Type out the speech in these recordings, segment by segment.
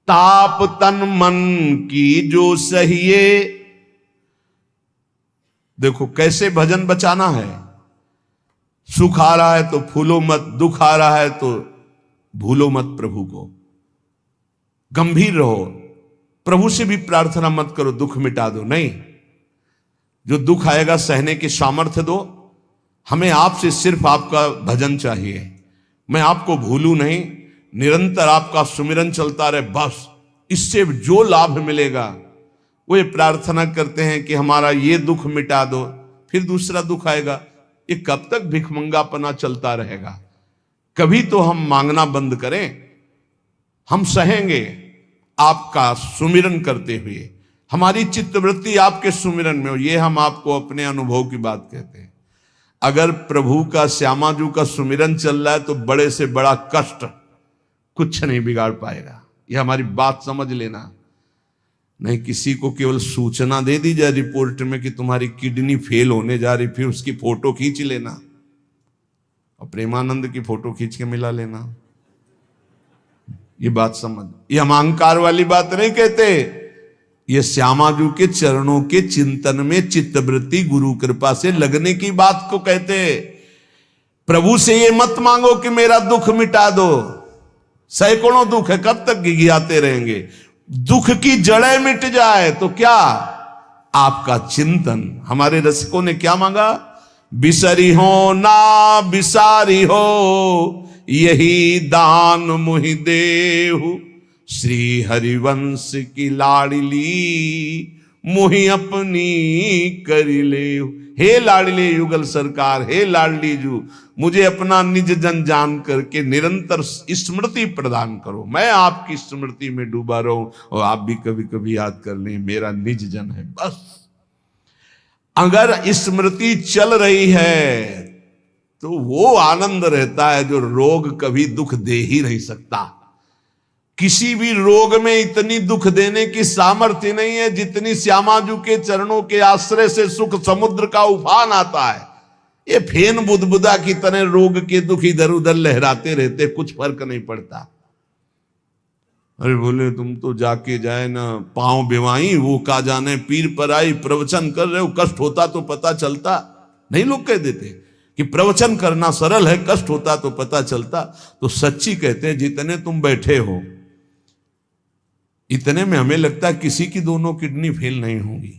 ताप तन मन की जो सहिए। देखो कैसे भजन बचाना है। सुख आ रहा है तो फूलो मत, दुख आ रहा है तो भूलो मत प्रभु को। गंभीर रहो, प्रभु से भी प्रार्थना मत करो दुख मिटा दो, नहीं। जो दुख आएगा सहने की सामर्थ्य दो। हमें आपसे सिर्फ आपका भजन चाहिए। मैं आपको भूलूं नहीं, निरंतर आपका सुमिरन चलता रहे, बस। इससे जो लाभ मिलेगा वो ये प्रार्थना करते हैं कि हमारा ये दुख मिटा दो, फिर दूसरा दुख आएगा। ये कब तक भिखमंगापना चलता रहेगा? कभी तो हम मांगना बंद करें। हम सहेंगे आपका सुमिरन करते हुए, हमारी चित्तवृत्ति आपके सुमिरन में हो। ये हम आपको अपने अनुभव की बात कहते हैं। अगर प्रभु का, श्यामाजू का सुमिरन चल रहा है तो बड़े से बड़ा कष्ट कुछ नहीं बिगाड़ पाएगा। यह हमारी बात समझ लेना। नहीं किसी को केवल सूचना दे दी जाए रिपोर्ट में कि तुम्हारी किडनी फेल होने जा रही, फिर उसकी फोटो खींच लेना और प्रेमानंद की फोटो खींच के मिला लेना। ये बात समझ। ये हम अहंकार वाली बात नहीं कहते। ये श्यामाजू के चरणों के चिंतन में चित्तवृत्ति गुरु कृपा से लगने की बात को कहते। प्रभु से ये मत मांगो कि मेरा दुख मिटा दो। सैकड़ों दुख है, कब तक गिघियाते रहेंगे? दुख की जड़ें मिट जाए तो क्या? आपका चिंतन। हमारे रसिकों ने क्या मांगा? बिसरी हो ना बिसारी हो, यही दान मुहि देहु। श्री हरिवंश की लाडली मुहि अपनी करी ले। हे लाडली युगल सरकार, हे लाडली जू, मुझे अपना निज जन जान करके निरंतर स्मृति प्रदान करो। मैं आपकी स्मृति में डूबा रहूं और आप भी कभी कभी याद कर लें मेरा निज जन है, बस। अगर स्मृति चल रही है तो वो आनंद रहता है जो रोग कभी दुख दे ही नहीं सकता। किसी भी रोग में इतनी दुख देने की सामर्थ्य नहीं है जितनी श्यामाजू के चरणों के आश्रय से सुख समुद्र का उफान आता है। ये फेन बुदबुदा की तरह रोग के दुख इधर उधर लहराते रहते, कुछ फर्क नहीं पड़ता। अरे बोले तुम तो जाके जाए ना पांव बिवाई, वो का जाने पीर पर आई, प्रवचन कर रहे हो, कष्ट होता तो पता चलता। नहीं लोग कह देते कि प्रवचन करना सरल है, कष्ट होता तो पता चलता। तो सच्ची कहते हैं जितने तुम बैठे हो इतने में हमें लगता है किसी की दोनों किडनी फेल नहीं होंगी।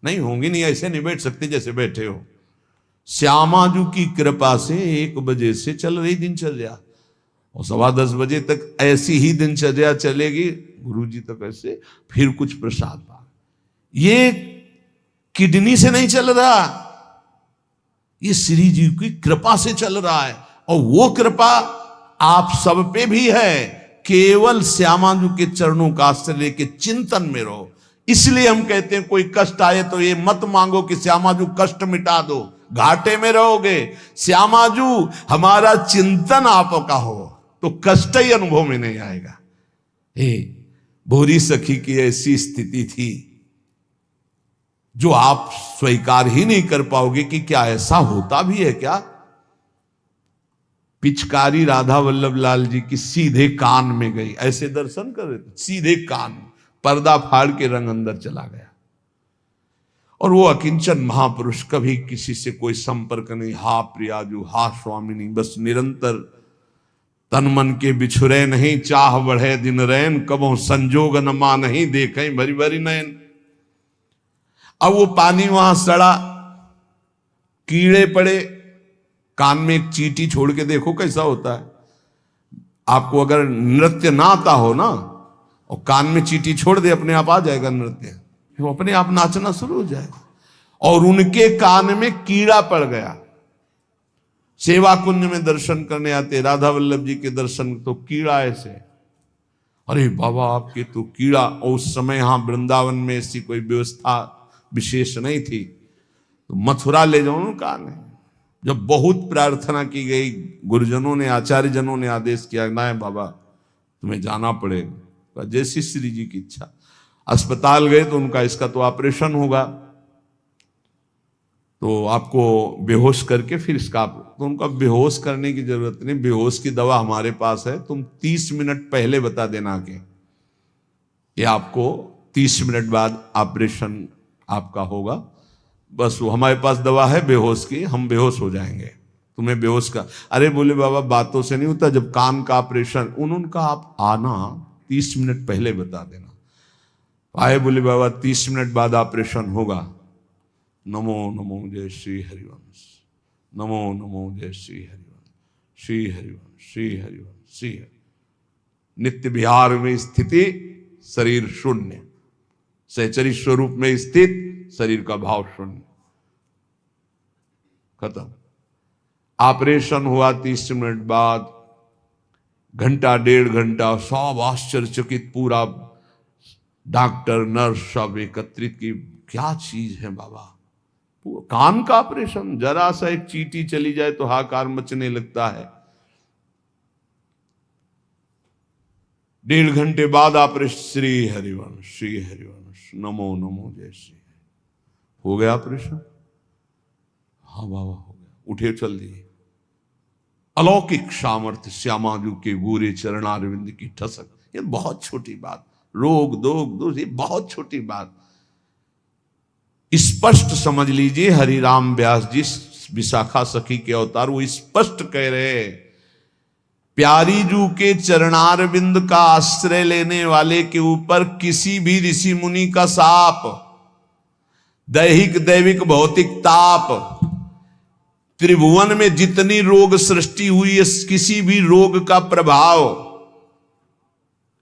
नहीं होंगी, नहीं ऐसे नहीं बैठ सकते जैसे बैठे हो। श्यामाजू की कृपा से 1 बजे से चल रही दिनचर्या और 10:15 बजे तक ऐसी ही दिनचर्या चलेगी। गुरुजी तक ऐसे, फिर कुछ प्रसाद पा। ये किडनी से नहीं चल रहा, ये श्री जी की कृपा से चल रहा है। और वो कृपा आप सब पे भी है। केवल श्यामाजू के चरणों का आश्रय लेके चिंतन में रहो। इसलिए हम कहते हैं कोई कष्ट आए तो ये मत मांगो कि श्यामाजू कष्ट मिटा दो, घाटे में रहोगे। श्यामाजू हमारा चिंतन आपका हो तो कष्ट ही अनुभव में नहीं आएगा। हे भोरी सखी की ऐसी स्थिति थी जो आप स्वीकार ही नहीं कर पाओगे कि क्या ऐसा होता भी है क्या। पिचकारी राधा वल्लभ लाल जी की सीधे कान में गई, ऐसे दर्शन कर रहे थे, सीधे कान, पर्दा फाड़ के रंग अंदर चला गया। और वो अकिंचन महापुरुष, कभी किसी से कोई संपर्क नहीं। हा प्रियाजू, हा स्वामिनी, बस निरंतर तन मन के बिछुरे नहीं, चाह बढ़े दिन रैन, कबो संजोग न मा नहीं, देखें भरी भरी नयन। अब वो पानी वहां सड़ा, कीड़े पड़े, कान में एक चींटी छोड़ के देखो कैसा होता है। आपको अगर नृत्य ना आता हो ना और कान में चींटी छोड़ दे, अपने आप आ जाएगा नृत्य, वो अपने आप नाचना शुरू हो जाएगा। और उनके कान में कीड़ा पड़ गया। सेवा कुंज में दर्शन करने आते राधा वल्लभ जी के दर्शन, तो कीड़ा ऐसे, अरे बाबा आपके तो कीड़ा। और उस समय यहां वृंदावन में ऐसी कोई व्यवस्था विशेष नहीं थी, तो मथुरा ले जाओ कान है। जब बहुत प्रार्थना की गई, गुरुजनों ने, आचार्य जनों ने आदेश किया, ना बाबा तुम्हें जाना पड़ेगा, जैसी श्री जी की इच्छा। अस्पताल गए तो उनका इसका तो ऑपरेशन होगा, तो आपको बेहोश करके फिर इसका, तो उनका बेहोश करने की जरूरत नहीं, बेहोश की दवा हमारे पास है, तुम 30 मिनट पहले बता देना के ये आपको 30 मिनट बाद ऑपरेशन आपका होगा। बस वो हमारे पास दवा है बेहोश की, हम बेहोश हो जाएंगे, तुम्हें बेहोश का। अरे बोले बाबा बातों से नहीं होता, जब कान का ऑपरेशन, उनका आप आना 30 मिनट पहले बता देना। आए बोले बाबा 30 मिनट बाद ऑपरेशन होगा। नमो नमो जय श्री हरिवंश, नमो नमो जय श्री हरिवंश, श्री हरिवंश, श्री हरिवंश, श्री हरि। नित्य विहार में स्थिति, शरीर शून्य, सहचरी स्वरूप में स्थित, शरीर का भाव शून्य, खत्म। ऑपरेशन हुआ 30 मिनट बाद, घंटा 1.5 घंटा सब आश्चर्यचकित, पूरा डॉक्टर नर्स सब एकत्रित की, क्या चीज है बाबा। कान का ऑपरेशन, जरा सा एक चींटी चली जाए तो हाहाकार मचने लगता है। 1.5 घंटे बाद ऑपरेशन, श्री हरिवंश, श्री हरिवंश, नमो नमो जय श्री। हो गया ऑपरेशन? हाँ बाबा हो गया। उठे चल दिए। अलौकिक सामर्थ्य, श्यामाजू के गोरे चरणारविंद की ठसक। ये बहुत छोटी बात, रोग दोग दोष, ये बहुत छोटी बात। स्पष्ट समझ लीजिए, हरिराम व्यास जी विशाखा सखी के अवतार, वो स्पष्ट कह रहे, प्यारी जू के चरणारविंद का आश्रय लेने वाले के ऊपर किसी भी ऋषि मुनि का शाप, दैहिक दैविक भौतिक ताप, त्रिभुवन में जितनी रोग सृष्टि हुई है, किसी भी रोग का प्रभाव,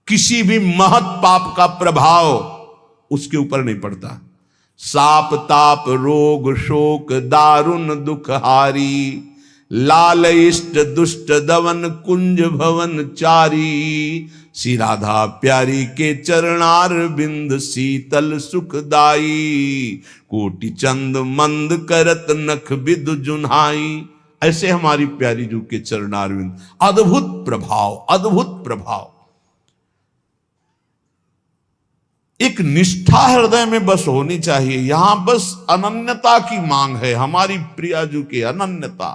किसी भी महत पाप का प्रभाव उसके ऊपर नहीं पड़ता। साप ताप रोग शोक दारुण दुख हारी, लाल इष्ट दुष्ट दवन कुंज भवन चारी, श्री राधा प्यारी के चरणार बिंद शीतल सुखदाई, कोटि चंद मंद करत नख बिदु जुन्हाई। ऐसे हमारी प्यारी जू के चरणार बिंद, अद्भुत प्रभाव, अद्भुत प्रभाव। एक निष्ठा हृदय में बस होनी चाहिए। यहां बस अनन्यता की मांग है, हमारी प्रियाजू की अनन्यता,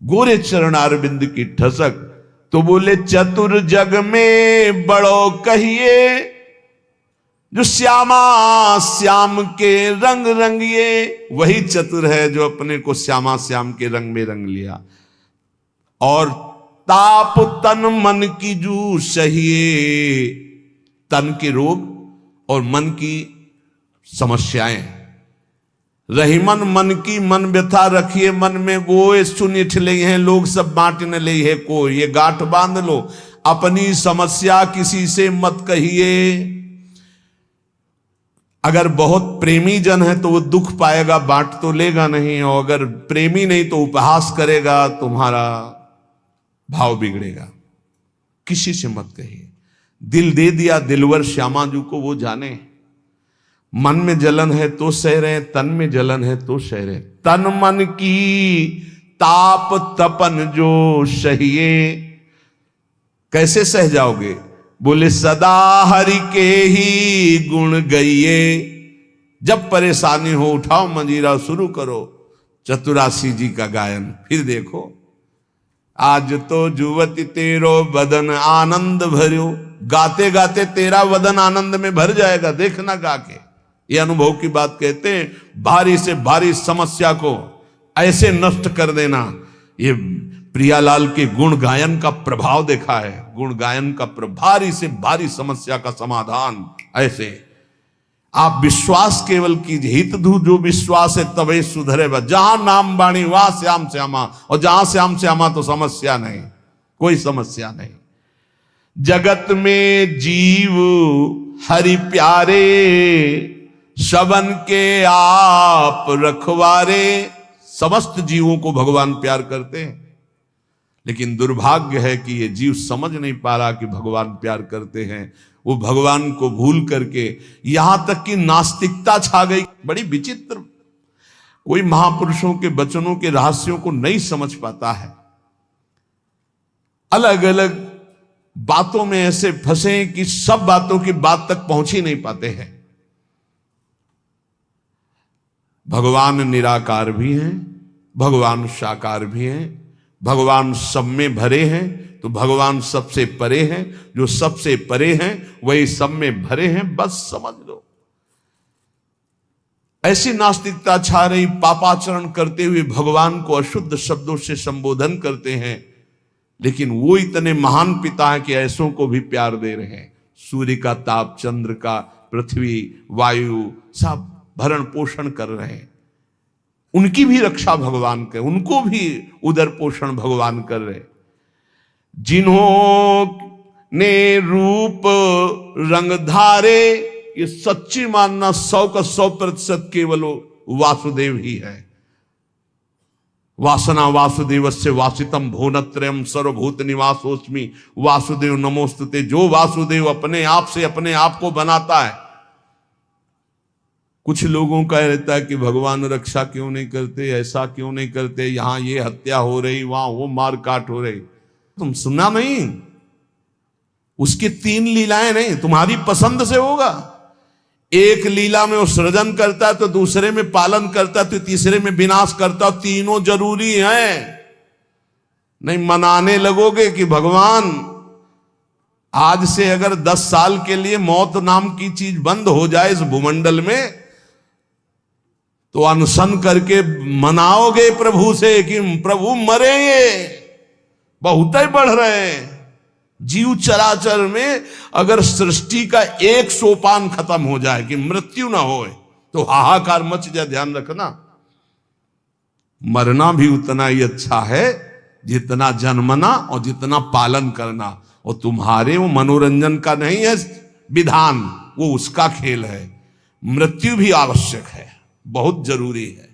गोरे चरणारविंद की ठसक। तो बोले चतुर जग में बड़ो कहिए, जो श्यामा श्याम के रंग रंगिए। वही चतुर है जो अपने को श्यामा श्याम के रंग में रंग लिया। और ताप तन मन की जू सहिए, तन के रोग और मन की समस्याएं। रहीमन मन की मन व्यथा रखिए मन में, गोए सुनिठ ले हैं लोग सब बांट न ले है कोई। ये गांठ बांध लो, अपनी समस्या किसी से मत कहिए। अगर बहुत प्रेमी जन है तो वो दुख पाएगा, बांट तो लेगा नहीं। और अगर प्रेमी नहीं तो उपहास करेगा, तुम्हारा भाव बिगड़ेगा। किसी से मत कहिए। दिल दे दिया दिलवर श्यामाजू को, वो जाने। मन में जलन है तो सह रहे, तन में जलन है तो सह रहे। तन मन की ताप तपन जो सहिए। कैसे सह जाओगे? बोले सदा हरि के ही गुण गइए। जब परेशानी हो उठाओ मंजीरा, शुरू करो चतुरासी जी का गायन। फिर देखो, आज तो जुवती तेरो बदन आनंद भर्यो। गाते गाते तेरा वदन आनंद में भर जाएगा, देखना गा के। ये अनुभव की बात कहते हैं। भारी से भारी समस्या को ऐसे नष्ट कर देना, ये प्रियालाल के गुण गायन का प्रभाव देखा है। गुण गायन का भारी से भारी समस्या का समाधान ऐसे। आप विश्वास केवल कीजिए, हित धू जो विश्वास है तबे सुधरे। जहां नाम बाणी वहां श्याम श्यामा, और जहां श्याम श्यामा तो समस्या नहीं, कोई समस्या नहीं। जगत में जीव हरि प्यारे, सबन के आप रखवारे। समस्त जीवों को भगवान प्यार करते हैं, लेकिन दुर्भाग्य है कि ये जीव समझ नहीं पा रहा कि भगवान प्यार करते हैं। वो भगवान को भूल करके यहां तक कि नास्तिकता छा गई। बड़ी विचित्र, कोई महापुरुषों के वचनों के रहस्यों को नहीं समझ पाता है। अलग अलग बातों में ऐसे फंसे कि सब बातों की बात तक पहुंच ही नहीं पाते हैं। भगवान निराकार भी हैं, भगवान साकार भी हैं, भगवान सब में भरे हैं, तो भगवान सबसे परे हैं। जो सबसे परे हैं वही सब में भरे हैं, बस समझ लो। ऐसी नास्तिकता छा रही, पापाचरण करते हुए भगवान को अशुद्ध शब्दों से संबोधन करते हैं, लेकिन वो इतने महान पिता हैं कि ऐसों को भी प्यार दे रहे हैं। सूर्य का ताप, चंद्र का, पृथ्वी, वायु, सब भरण पोषण कर रहे हैं। उनकी भी रक्षा भगवान कर, उनको भी उदर पोषण भगवान कर रहे। जिन्होंने रूप रंग धारे, ये सच्ची मानना 100 का 100% केवल वासुदेव ही है। वासना वासुदेवस्य वासितम भुवनत्रयम् सर्वभूत निवासोस्मि वासुदेव नमोस्तुते। जो वासुदेव अपने आप से अपने आप को बनाता है। कुछ लोगों का रहता है कि भगवान रक्षा क्यों नहीं करते, ऐसा क्यों नहीं करते, यहां ये हत्या हो रही, वहां वो मार काट हो रही। तुम सुना नहीं? उसकी 3 लीलाएं नहीं, तुम्हारी पसंद से होगा। एक लीला में वो सृजन करता है, तो दूसरे में पालन करता है, तो तीसरे में विनाश करता है। तीनों जरूरी हैं। नहीं मनाने लगोगे कि भगवान आज से अगर 10 साल के लिए मौत नाम की चीज बंद हो जाए इस भूमंडल में, तो अनशन करके मनाओगे प्रभु से कि प्रभु मरे, ये बहुत ही बढ़ रहे हैं। जीव चराचर में अगर सृष्टि का एक सोपान खत्म हो जाए कि मृत्यु ना हो, तो हाहाकार मच जाए। ध्यान रखना, मरना भी उतना ही अच्छा है जितना जन्मना और जितना पालन करना। और तुम्हारे वो मनोरंजन का नहीं है विधान, वो उसका खेल है। मृत्यु भी आवश्यक है, बहुत जरूरी है।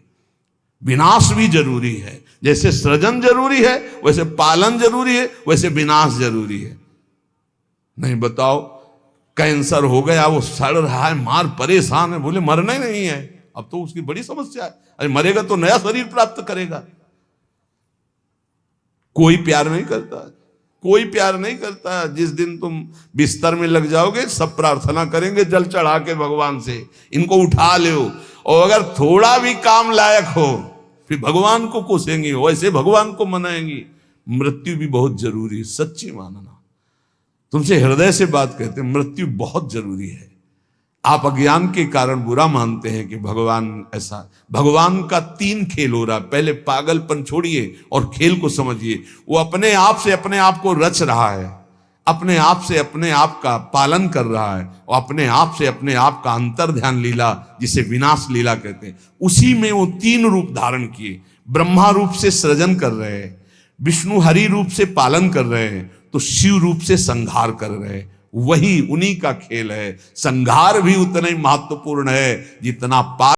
विनाश भी जरूरी है। जैसे सृजन जरूरी है, वैसे पालन जरूरी है, वैसे विनाश जरूरी है। नहीं बताओ, कैंसर हो गया, वो सड़ रहा है, मार परेशान है, बोले मरना ही नहीं है। अब तो उसकी बड़ी समस्या है। अरे मरेगा तो नया शरीर प्राप्त करेगा। कोई प्यार नहीं करता, कोई प्यार नहीं करता। जिस दिन तुम बिस्तर में लग जाओगे, सब प्रार्थना करेंगे जल चढ़ा के भगवान से, इनको उठा लो। और अगर थोड़ा भी काम लायक हो, फिर भगवान को कोसेंगी, वैसे भगवान को मनाएंगी। मृत्यु भी बहुत जरूरी है, सच्ची मानना। तुमसे हृदय से बात कहते हैं, मृत्यु बहुत जरूरी है। आप अज्ञान के कारण बुरा मानते हैं कि भगवान ऐसा। भगवान का 3 खेल हो रहा है। पहले पागलपन छोड़िए और खेल को समझिए। वो अपने आप से अपने आप को रच रहा है, अपने आप से अपने आप का पालन कर रहा है, और अपने आप से अपने आप का अंतर ध्यान लीला, जिसे विनाश लीला कहते हैं, उसी में वो 3 रूप धारण किए। ब्रह्मा रूप से सृजन कर रहे हैं, विष्णु हरि रूप से पालन कर रहे हैं, तो शिव रूप से संहार कर रहे हैं। वही उन्हीं का खेल है। संहार भी उतना ही महत्वपूर्ण है जितना पालन